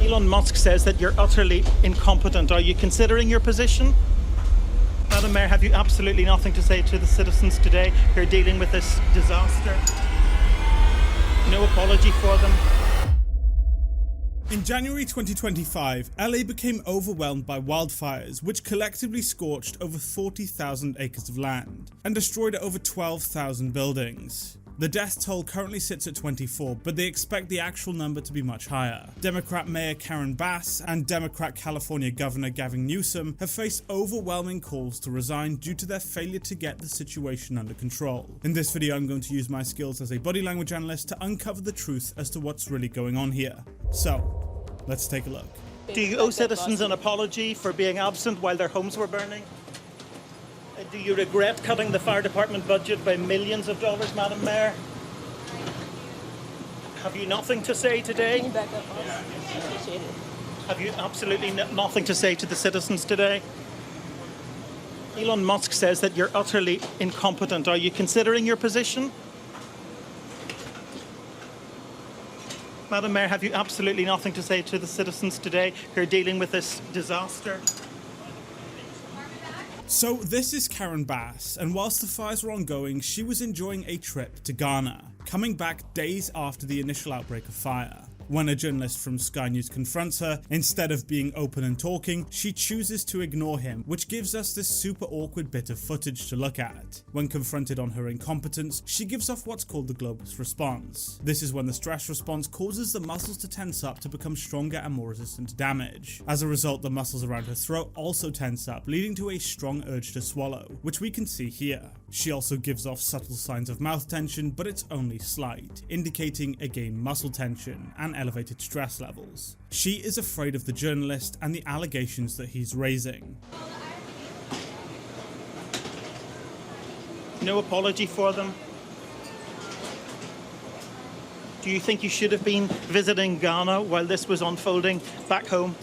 Elon Musk says that you're utterly incompetent. Are you considering your position? Madam Mayor, have you absolutely nothing to say to the citizens today who are dealing with this disaster? No apology for them? In January 2025, LA became overwhelmed by wildfires, which collectively scorched over 40,000 acres of land and destroyed over 12,000 buildings. The death toll currently sits at 24, but they expect the actual number to be much higher. Democrat Mayor Karen Bass and Democrat California Governor Gavin Newsom have faced overwhelming calls to resign due to their failure to get the situation under control. In this video, I'm going to use my skills as a body language analyst to uncover the truth as to what's really going on here. So, let's take a look. Do you owe citizens an apology for being absent while their homes were burning? Do you regret cutting the fire department budget by millions of dollars, Madam Mayor? Have you nothing to say today? Can you back up, boss? Appreciate it. Have you absolutely nothing to say to the citizens today? Elon Musk says that you're utterly incompetent. Are you considering your position? Madam Mayor, have you absolutely nothing to say to the citizens today who are dealing with this disaster? So this is Karen Bass, and whilst the fires were ongoing, she was enjoying a trip to Ghana, coming back days after the initial outbreak of fire. When a journalist from Sky News confronts her, instead of being open and talking, she chooses to ignore him, which gives us this super awkward bit of footage to look at. When confronted on her incompetence, she gives off what's called the globus response. This is when the stress response causes the muscles to tense up to become stronger and more resistant to damage. As a result, the muscles around her throat also tense up, leading to a strong urge to swallow, which we can see here. She also gives off subtle signs of mouth tension, but it's only slight, indicating again muscle tension and elevated stress levels. She is afraid of the journalist and the allegations that he's raising. No apology for them? Do you think you should have been visiting Ghana while this was unfolding back home?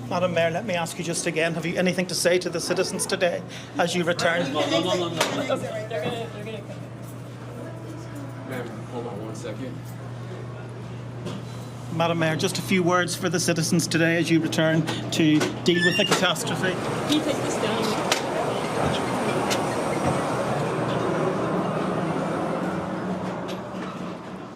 Madam Mayor, let me ask you just again, have you anything to say to the citizens today as you return? No. They're gonna come. Ma'am, hold on 1 second. Madam Mayor, just a few words for the citizens today as you return to deal with the catastrophe. Can you take this down?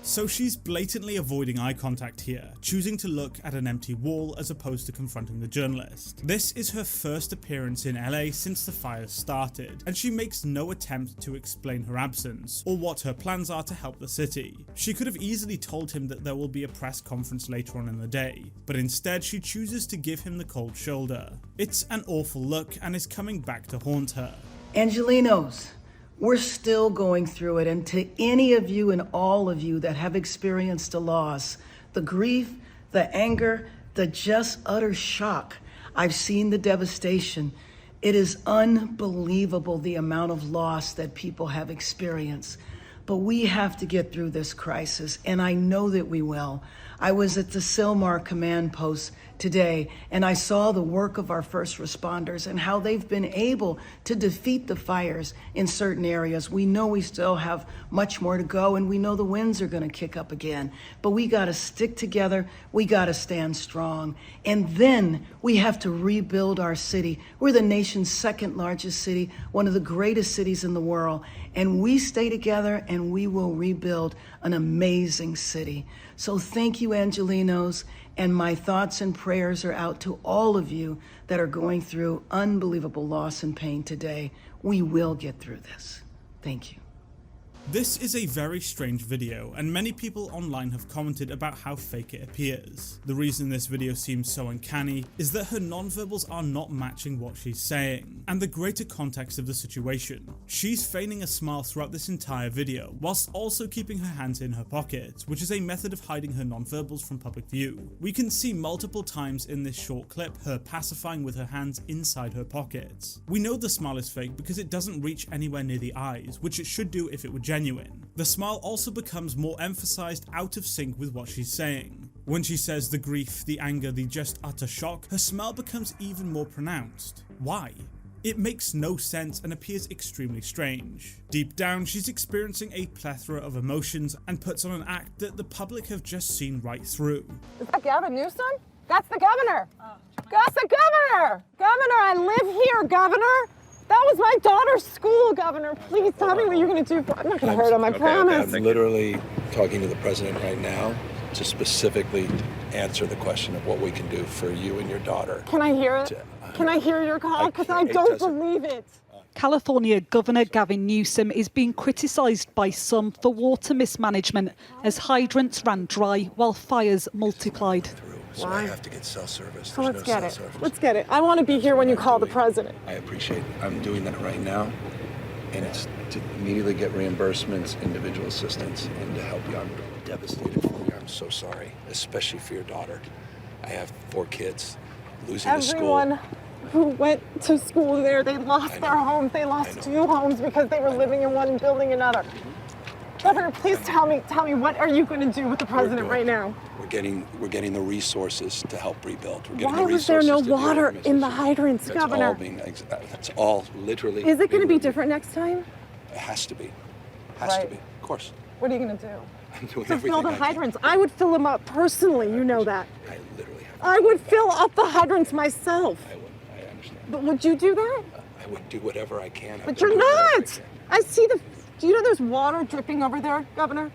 So she's blatantly avoiding eye contact here, choosing to look at an empty wall as opposed to confronting the journalist. This is her first appearance in LA since the fires started, and she makes no attempt to explain her absence or what her plans are to help the city. She could have easily told him that there will be a press conference later on in the day, but instead she chooses to give him the cold shoulder. It's an awful look and is coming back to haunt her. Angelinos, we're still going through it, and to any of you and all of you that have experienced a loss, the grief, the anger, the just utter shock, I've seen the devastation. It is unbelievable the amount of loss that people have experienced. But we have to get through this crisis, and I know that we will. I was at the Sylmar command post today, and I saw the work of our first responders and how they've been able to defeat the fires in certain areas. We know we still have much more to go, and we know the winds are going to kick up again. But we got to stick together. We got to stand strong. And then we have to rebuild our city. We're the nation's second largest city, one of the greatest cities in the world. And we stay together, and we will rebuild an amazing city. So thank you, Angelinos, and my thoughts and prayers are out to all of you that are going through unbelievable loss and pain today. We will get through this. Thank you. This is a very strange video, and many people online have commented about how fake it appears. The reason this video seems so uncanny is that her nonverbals are not matching what she's saying, and the greater context of the situation. She's feigning a smile throughout this entire video, whilst also keeping her hands in her pockets, which is a method of hiding her nonverbals from public view. We can see multiple times in this short clip her pacifying with her hands inside her pockets. We know the smile is fake because it doesn't reach anywhere near the eyes, which it should do if it were genuine. The smile also becomes more emphasized out of sync with what she's saying. When she says the grief, the anger, the just utter shock, her smile becomes even more pronounced. Why? It makes no sense and appears extremely strange. Deep down, she's experiencing a plethora of emotions and puts on an act that the public have just seen right through. Is that Gavin Newsom? That's the governor. That's the governor. Governor, I live here, governor. That was my daughter's school, Governor. Please tell me what you're going to do. I'm not going to hurt him, I promise. I'm literally talking to the president right now to specifically answer the question of what we can do for you and your daughter. Can I hear it? Can I hear your call? Because I don't believe it. California Governor Gavin Newsom is being criticised by some for water mismanagement as hydrants ran dry while fires multiplied. So I have to get cell service. So let's get it. Let's get it. I want to be here when you call the president. I appreciate it. I'm doing that right now. And it's to immediately get reimbursements, individual assistance, and to help you. I'm devastated for you. I'm so sorry, especially for your daughter. I have 4 kids. Losing the school. Everyone who went to school there, they lost their homes. They lost 2 homes because they were living in one and building another. Governor, please tell me, what are you going to do with the president right now? We're getting the resources to help rebuild. Why was there no water in the hydrants, Governor? That's all literally. Is it going to be different next time? It has to be. Has to be. Of course. What are you going to do? I'm doing To everything fill the I can. hydrants. I would fill them up personally, you know that. I literally have. I would fill up the hydrants myself. I understand. But would you do that? I would do whatever I can. But you're not! I see the... Do you know there's water dripping over there, Governor?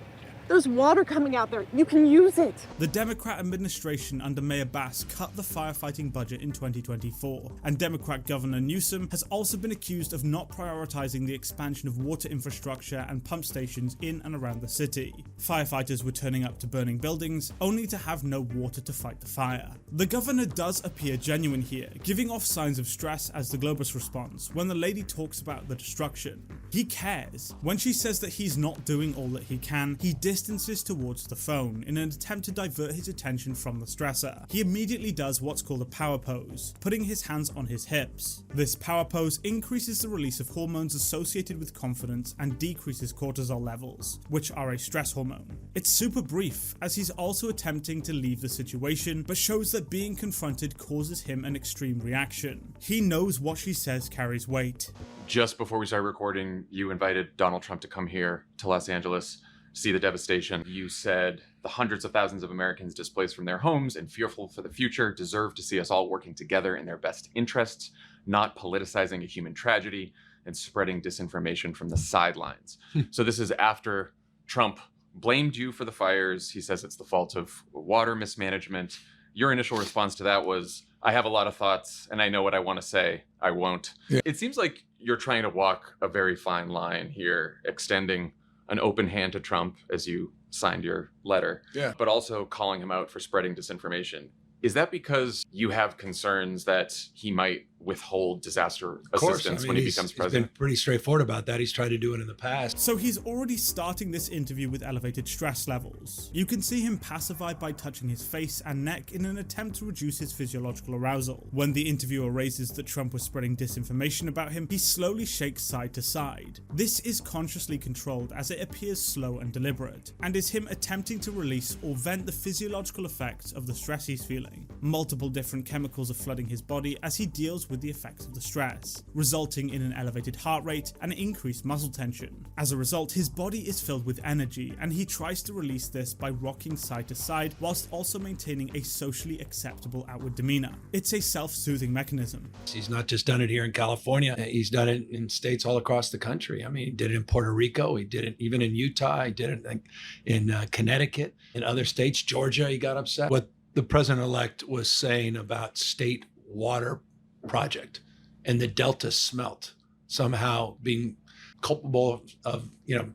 There's water coming out there. You can use it. The Democrat administration under Mayor Bass cut the firefighting budget in 2024, and Democrat Governor Newsom has also been accused of not prioritizing the expansion of water infrastructure and pump stations in and around the city. Firefighters were turning up to burning buildings, only to have no water to fight the fire. The governor does appear genuine here, giving off signs of stress as the Globus responds when the lady talks about the destruction. He cares. When she says that he's not doing all that he can, he distances towards the phone in an attempt to divert his attention from the stressor. He immediately does what's called a power pose, putting his hands on his hips. This power pose increases the release of hormones associated with confidence and decreases cortisol levels, which are a stress hormone. It's super brief, as he's also attempting to leave the situation, but shows that being confronted causes him an extreme reaction. He knows what she says carries weight. Just before we started recording, you invited Donald Trump to come here to Los Angeles, see the devastation. You said the hundreds of thousands of Americans displaced from their homes and fearful for the future deserve to see us all working together in their best interests, not politicizing a human tragedy and spreading disinformation from the sidelines. So this is after Trump blamed you for the fires. He says it's the fault of water mismanagement. Your initial response to that was, I have a lot of thoughts and I know what I want to say. I won't. Yeah. It seems like you're trying to walk a very fine line here, extending an open hand to Trump as you signed your letter, but also calling him out for spreading disinformation. Is that because you have concerns that he might withhold disaster assistance when he becomes president? He's been pretty straightforward about that. He's tried to do it in the past. So he's already starting this interview with elevated stress levels. You can see him pacified by touching his face and neck in an attempt to reduce his physiological arousal. When the interviewer raises that Trump was spreading disinformation about him, he slowly shakes side to side. This is consciously controlled as it appears slow and deliberate, and is him attempting to release or vent the physiological effects of the stress he's feeling. Multiple different chemicals are flooding his body as he deals with the effects of the stress, resulting in an elevated heart rate and increased muscle tension. As a result, his body is filled with energy, and he tries to release this by rocking side to side whilst also maintaining a socially acceptable outward demeanor. It's a self-soothing mechanism. He's not just done it here in California. He's done it in states all across the country. I mean, he did it in Puerto Rico. He did it even in Utah. He did it in Connecticut. In other states, Georgia, he got upset. What the president-elect was saying about state water project and the Delta smelt somehow being culpable of,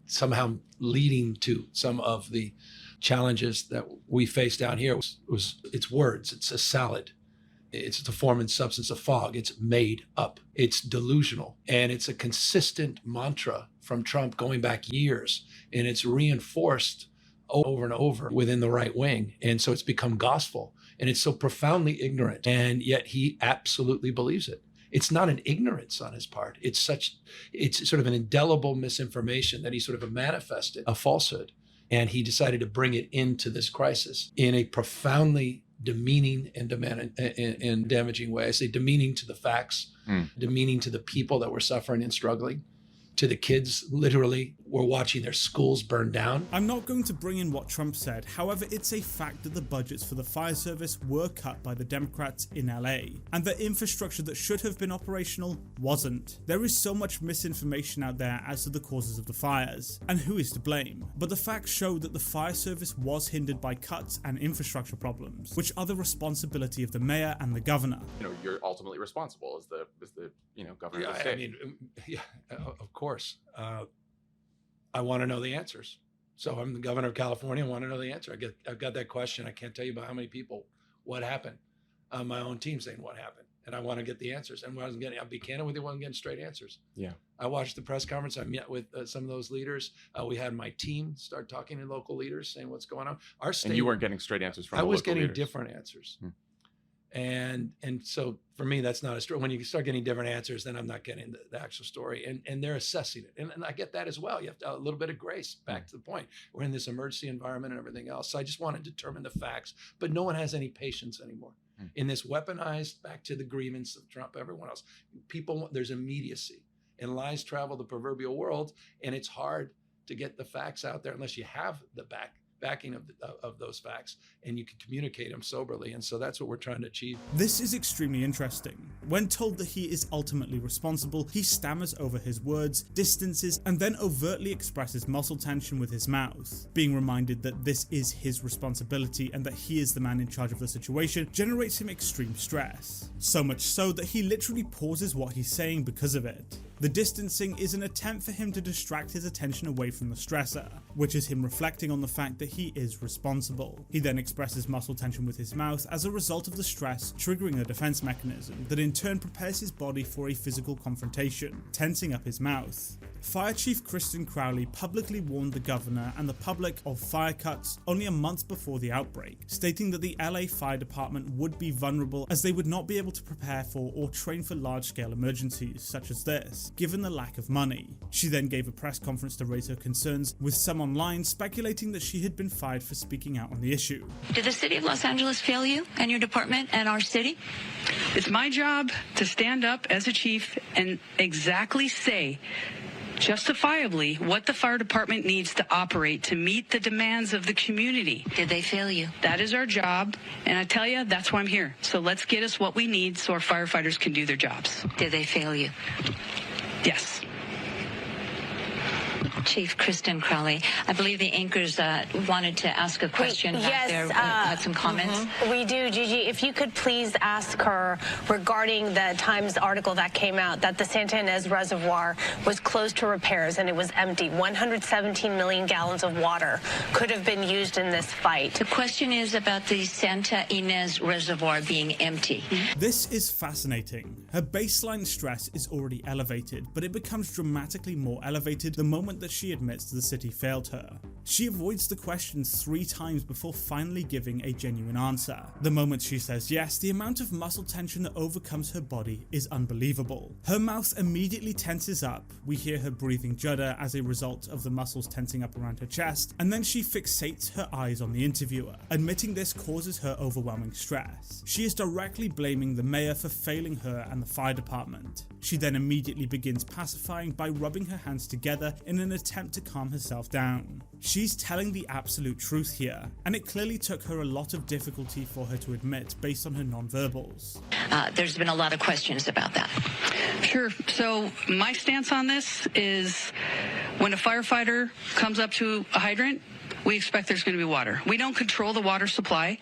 somehow leading to some of the challenges that we face down here it's words. It's a salad. It's the form and substance of fog. It's made up. It's delusional. And it's a consistent mantra from Trump going back years. And it's reinforced over and over within the right wing. And so it's become gospel. And it's so profoundly ignorant. And yet he absolutely believes it. It's not an ignorance on his part. It's sort of an indelible misinformation that he sort of manifested, a falsehood. And he decided to bring it into this crisis in a profoundly demeaning and damaging way. I say demeaning to the facts, demeaning to the people that were suffering and struggling, to the kids literally were watching their schools burn down. I'm not going to bring in what Trump said, however it's a fact that the budgets for the fire service were cut by the Democrats in LA, and the infrastructure that should have been operational wasn't. There is so much misinformation out there as to the causes of the fires, and who is to blame, but the facts show that the fire service was hindered by cuts and infrastructure problems, which are the responsibility of the mayor and the governor. You're ultimately responsible as the governor of the state. Of course. I want to know the answers. So I'm the governor of California. I want to know the answer. I've got that question. I can't tell you about how many people, what happened. My own team saying what happened. And I want to get the answers. And I'll be candid with you, I wasn't getting straight answers. Yeah. I watched the press conference. I met with some of those leaders. We had my team start talking to local leaders, saying what's going on. Our state, and you weren't getting straight answers from I the was local getting leaders. different answers. And so for me, that's not a story. When you start getting different answers, then I'm not getting the actual story. And they're assessing it. And I get that as well. You have to, a little bit of grace, back to the point. We're in this emergency environment and everything else. So I just want to determine the facts. But no one has any patience anymore. In this weaponized, back to the grievance of Trump, everyone else. There's immediacy. And lies travel the proverbial world. And it's hard to get the facts out there unless you have the backing of those facts, and you can communicate them soberly. And so that's what we're trying to achieve. This is extremely interesting. When told that he is ultimately responsible, he stammers over his words, distances, and then overtly expresses muscle tension with his mouth. Being reminded that this is his responsibility and that he is the man in charge of the situation generates him extreme stress. So much so that he literally pauses what he's saying because of it. The distancing is an attempt for him to distract his attention away from the stressor, which is him reflecting on the fact that he is responsible. He then expresses muscle tension with his mouth as a result of the stress, triggering a defense mechanism that in turn prepares his body for a physical confrontation, tensing up his mouth. Fire Chief Kristen Crowley publicly warned the governor and the public of fire cuts only a month before the outbreak, stating that the LA Fire Department would be vulnerable as they would not be able to prepare for or train for large-scale emergencies such as this, given the lack of money. She then gave a press conference to raise her concerns, with some online speculating that she had been fired for speaking out on the issue. Did the city of Los Angeles fail you and your department and our city? It's my job to stand up as a chief and exactly say justifiably what the fire department needs to operate to meet the demands of the community. Did they fail you? That is our job, and I tell you, that's why I'm here. So let's get us what we need so our firefighters can do their jobs. Did they fail you? Yes. Chief Kristen Crowley, I believe the anchors wanted to ask a question back there, had some comments. We do, Gigi. If you could please ask her regarding the Times article that came out that the Santa Ynez Reservoir was closed to repairs and it was empty. 117 million gallons of water could have been used in this fight. The question is about the Santa Ynez Reservoir being empty. This is fascinating. Her baseline stress is already elevated, but it becomes dramatically more elevated the moment that she admits the city failed her. She avoids the question 3 times before finally giving a genuine answer. The moment she says yes, the amount of muscle tension that overcomes her body is unbelievable. Her mouth immediately tenses up, we hear her breathing judder as a result of the muscles tensing up around her chest, and then she fixates her eyes on the interviewer. Admitting this causes her overwhelming stress. She is directly blaming the mayor for failing her and the fire department. She then immediately begins pacifying by rubbing her hands together in an attempt to calm herself down. She's telling the absolute truth here, and it clearly took her a lot of difficulty for her to admit based on her nonverbals. There's been a lot of questions about that. Sure. So my stance on this is when a firefighter comes up to a hydrant, we expect there's going to be water. We don't control the water supply.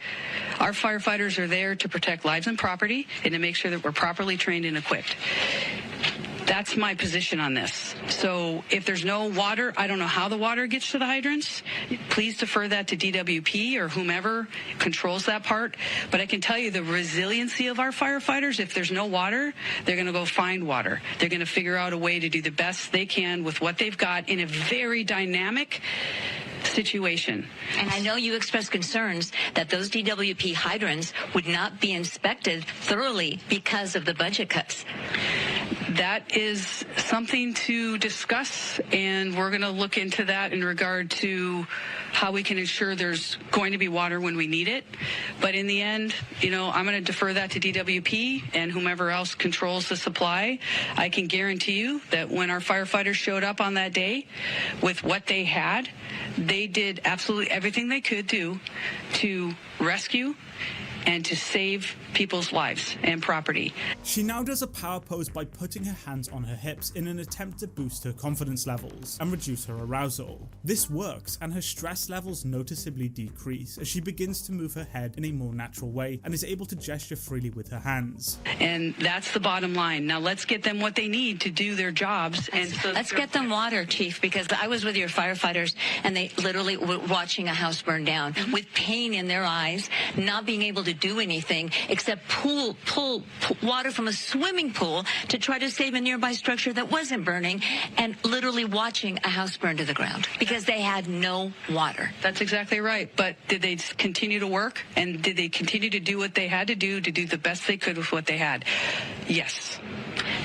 Our firefighters are there to protect lives and property and to make sure that we're properly trained and equipped. That's my position on this. So if there's no water, I don't know how the water gets to the hydrants. Please defer that to DWP or whomever controls that part. But I can tell you the resiliency of our firefighters, if there's no water, they're going to go find water. They're going to figure out a way to do the best they can with what they've got in a very dynamic situation. And I know you expressed concerns that those DWP hydrants would not be inspected thoroughly because of the budget cuts. That is something to discuss, and we're going to look into that in regard to how we can ensure there's going to be water when we need it. But in the end, I'm going to defer that to DWP and whomever else controls the supply. I can guarantee you that when our firefighters showed up on that day with what they had, they did absolutely everything they could do to rescue and to save people's lives and property. She now does a power pose by putting her hands on her hips in an attempt to boost her confidence levels and reduce her arousal. This works, and her stress levels noticeably decrease as she begins to move her head in a more natural way and is able to gesture freely with her hands. And that's the bottom line. Now let's get them what they need to do their jobs. And so let's get them water, Chief, because I was with your firefighters and they literally were watching a house burn down with pain in their eyes, not being able to do anything except pull water from a swimming pool to try to save a nearby structure that wasn't burning, and literally watching a house burn to the ground because they had no water. That's exactly right. But did they continue to work, and did they continue to do what they had to do the best they could with what they had? Yes.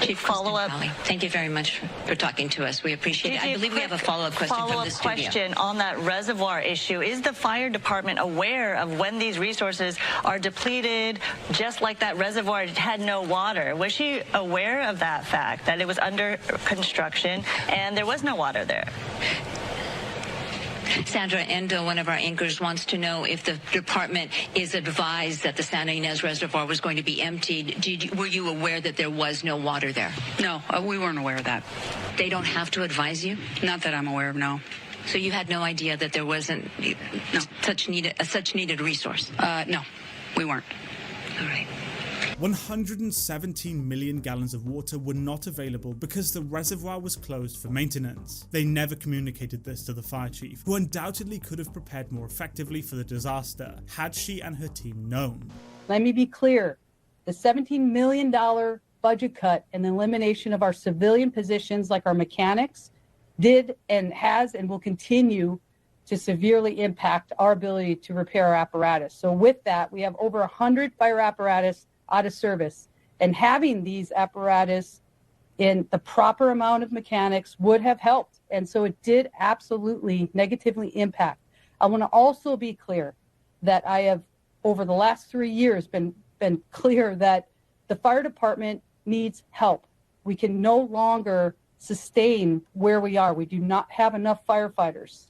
Chief, follow-up. Thank you very much for talking to us. We appreciate it. I believe we have a follow-up question from the studio. Question on that reservoir issue. Is the fire department aware of when these resources are depleted, just like that reservoir had no water? Was she aware of that fact, that it was under construction and there was no water there? Sandra Endo, one of our anchors, wants to know if the department is advised that the Santa Ynez Reservoir was going to be emptied. Were you aware that there was no water there? No, we weren't aware of that. They don't have to advise you? Not that I'm aware of, no. So you had no idea that there wasn't such needed resource? No, we weren't. All right. 117 million gallons of water were not available because the reservoir was closed for maintenance. They never communicated this to the fire chief, who undoubtedly could have prepared more effectively for the disaster had she and her team known. Let me be clear. The $17 million budget cut and the elimination of our civilian positions like our mechanics did and has and will continue to severely impact our ability to repair our apparatus. So with that, we have over 100 fire apparatus out of service, and having these apparatus in the proper amount of mechanics would have helped. And so it did absolutely negatively impact. I want to also be clear that I have, over the last 3 years, been clear that the fire department needs help. We can no longer sustain where we are. We do not have enough firefighters.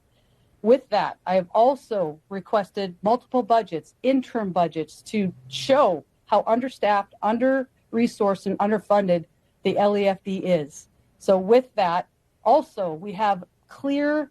With that, I have also requested multiple budgets, interim budgets, to show how understaffed, under-resourced, and underfunded the LEFD is. So with that, also, we have clear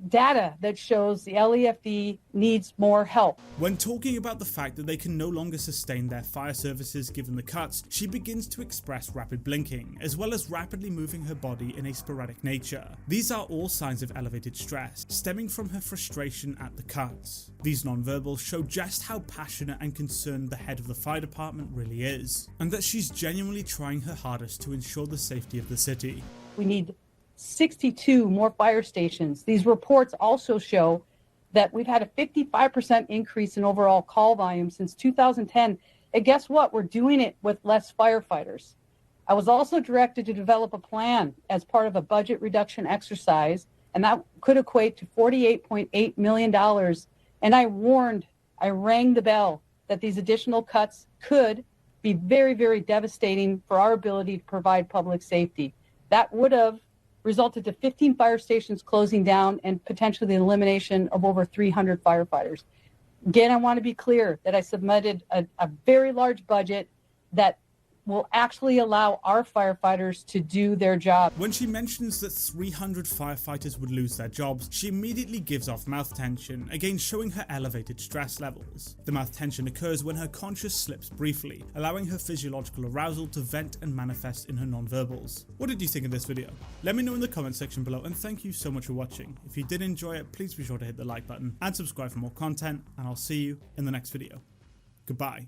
data that shows the LEFD needs more help. When talking about the fact that they can no longer sustain their fire services given the cuts, she begins to express rapid blinking, as well as rapidly moving her body in a sporadic nature. These are all signs of elevated stress, stemming from her frustration at the cuts. These nonverbals show just how passionate and concerned the head of the fire department really is, and that she's genuinely trying her hardest to ensure the safety of the city. We need 62 more fire stations. These reports also show that we've had a 55% increase in overall call volume since 2010. And guess what? We're doing it with less firefighters. I was also directed to develop a plan as part of a budget reduction exercise, and that could equate to $48.8 million. And I rang the bell that these additional cuts could be very, very devastating for our ability to provide public safety. That would have resulted to 15 fire stations closing down and potentially the elimination of over 300 firefighters. Again, I want to be clear that I submitted a very large budget that will actually allow our firefighters to do their job. When she mentions that 300 firefighters would lose their jobs, she immediately gives off mouth tension, again showing her elevated stress levels. The mouth tension occurs when her conscious slips briefly, allowing her physiological arousal to vent and manifest in her non-verbals. What did you think of this video? Let me know in the comment section below, and thank you so much for watching. If you did enjoy it, please be sure to hit the like button and subscribe for more content, and I'll see you in the next video. Goodbye.